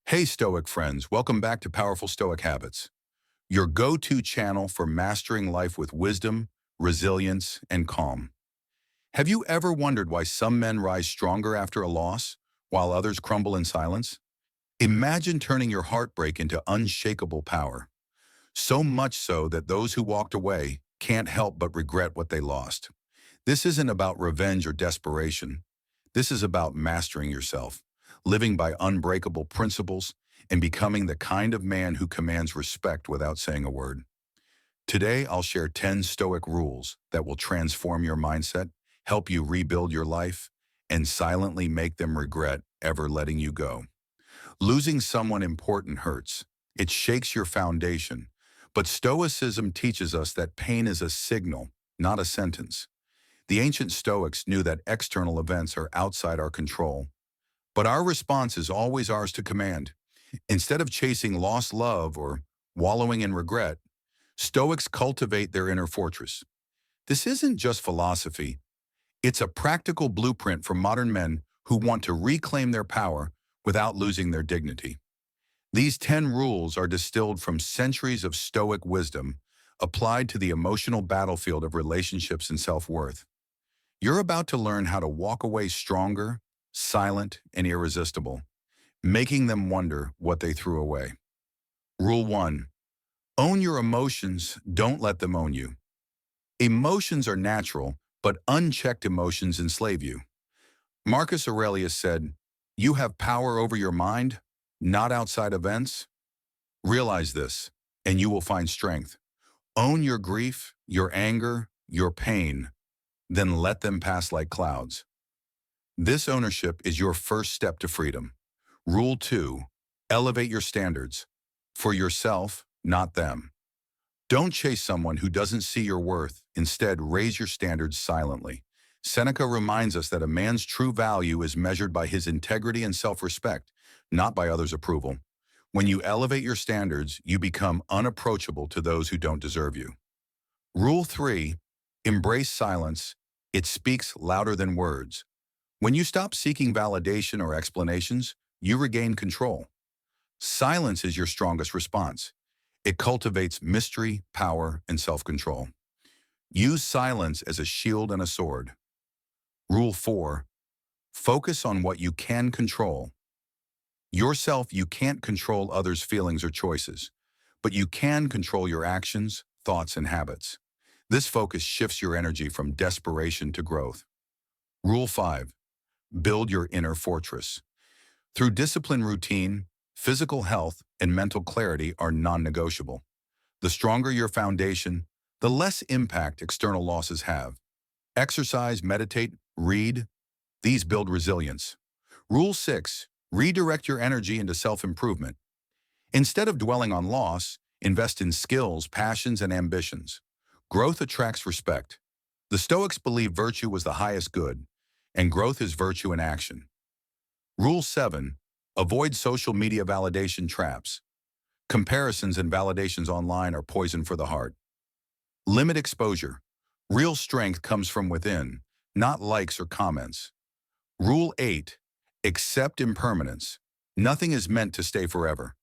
Hey Stoic friends, welcome back to Powerful Stoic Habits, your go-to channel for mastering life with wisdom, resilience, and calm. Have you ever wondered why some men rise stronger after a loss, while others crumble in silence? Imagine turning your heartbreak into unshakable power, so much so that those who walked away can't help but regret what they lost. This isn't about revenge or desperation. This is about mastering yourself, living by unbreakable principles, and becoming the kind of man who commands respect without saying a word. Today, I'll share 10 Stoic rules that will transform your mindset, help you rebuild your life, and silently make them regret ever letting you go. Losing someone important hurts. It shakes your foundation. But Stoicism teaches us that pain is a signal, not a sentence. The ancient Stoics knew that external events are outside our control, but our response is always ours to command. Instead of chasing lost love or wallowing in regret, Stoics cultivate their inner fortress. This isn't just philosophy, it's a practical blueprint for modern men who want to reclaim their power without losing their dignity. These 10 rules are distilled from centuries of Stoic wisdom applied to the emotional battlefield of relationships and self-worth. You're about to learn how to walk away stronger, silent, and irresistible, making them wonder what they threw away. Rule 1. Own your emotions, don't let them own you. Emotions are natural, but unchecked emotions enslave you. Marcus Aurelius said, "You have power over your mind, not outside events." Realize this, and you will find strength. Own your grief, your anger, your pain, then let them pass like clouds. This ownership is your first step to freedom. Rule 2. Elevate your standards. For yourself, not them. Don't chase someone who doesn't see your worth. Instead, raise your standards silently. Seneca reminds us that a man's true value is measured by his integrity and self-respect, not by others' approval. When you elevate your standards, you become unapproachable to those who don't deserve you. Rule 3. Embrace silence. It speaks louder than words. When you stop seeking validation or explanations, you regain control. Silence is your strongest response. It cultivates mystery, power, and self-control. Use silence as a shield and a sword. Rule 4. Focus on what you can control. Yourself, you can't control others' feelings or choices, but you can control your actions, thoughts, and habits. This focus shifts your energy from desperation to growth. Rule 5. Build your inner fortress. Through discipline, routine, physical health, and mental clarity are non-negotiable. The stronger your foundation, the less impact external losses have. Exercise, meditate, read. These build resilience. Rule 6. Redirect your energy into self-improvement. Instead of dwelling on loss, invest in skills, passions, and ambitions. Growth attracts respect. The Stoics believed virtue was the highest good, and growth is virtue in action. Rule 7. Avoid social media validation traps. Comparisons and validations online are poison for the heart. Limit exposure. Real strength comes from within, not likes or comments. Rule 8. Accept impermanence. Nothing is meant to stay forever.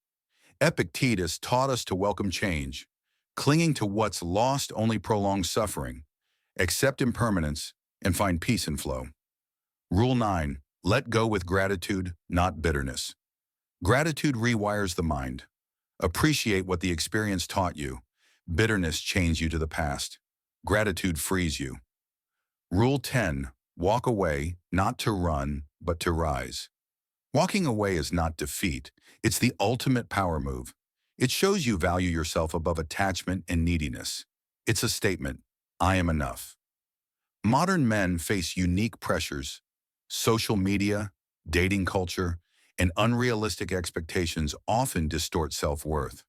Epictetus taught us to welcome change. Clinging to what's lost only prolongs suffering. Accept impermanence and find peace and flow. Rule 9. Let go with gratitude, not bitterness. Gratitude rewires the mind. Appreciate what the experience taught you. Bitterness chains you to the past. Gratitude frees you. Rule 10. Walk away, not to run, but to rise. Walking away is not defeat. It's the ultimate power move. It shows you value yourself above attachment and neediness. It's a statement, I am enough. Modern men face unique pressures. Social media, dating culture, and unrealistic expectations often distort self-worth.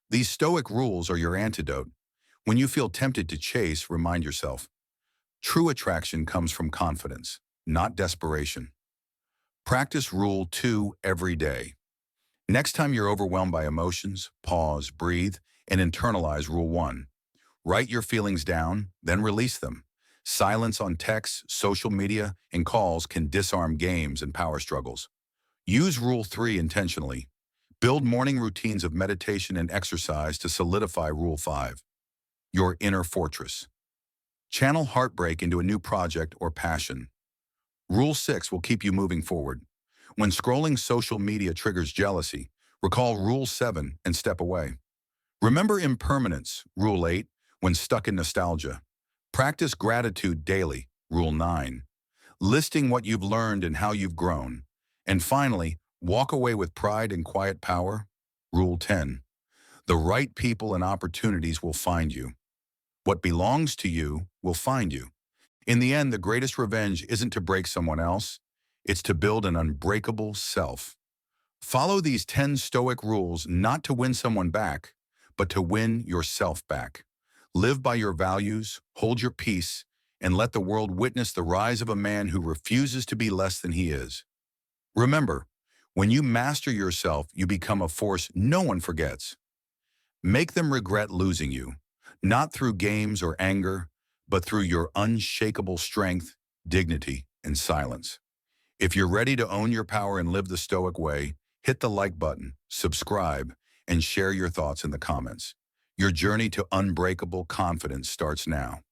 These Stoic rules are your antidote. When you feel tempted to chase, remind yourself, true attraction comes from confidence, not desperation. Practice Rule 2 every day. Next time you're overwhelmed by emotions, pause, breathe, and internalize Rule 1. Write your feelings down, then release them. Silence on texts, social media, and calls can disarm games and power struggles. Use Rule 3 intentionally. Build morning routines of meditation and exercise to solidify Rule 5, your inner fortress. Channel heartbreak into a new project or passion. Rule 6 will keep you moving forward. When scrolling social media triggers jealousy, recall Rule 7 and step away. Remember impermanence, Rule 8, when stuck in nostalgia. Practice gratitude daily, Rule 9, listing what you've learned and how you've grown. And finally, walk away with pride and quiet power, Rule 10. The right people and opportunities will find you. What belongs to you will find you. In the end, the greatest revenge isn't to break someone else, it's to build an unbreakable self. Follow these 10 Stoic rules not to win someone back, but to win yourself back. Live by your values, hold your peace, and let the world witness the rise of a man who refuses to be less than he is. Remember, when you master yourself, you become a force no one forgets. Make them regret losing you, not through games or anger, but through your unshakable strength, dignity, and silence. If you're ready to own your power and live the Stoic way, hit the like button, subscribe, and share your thoughts in the comments. Your journey to unbreakable confidence starts now.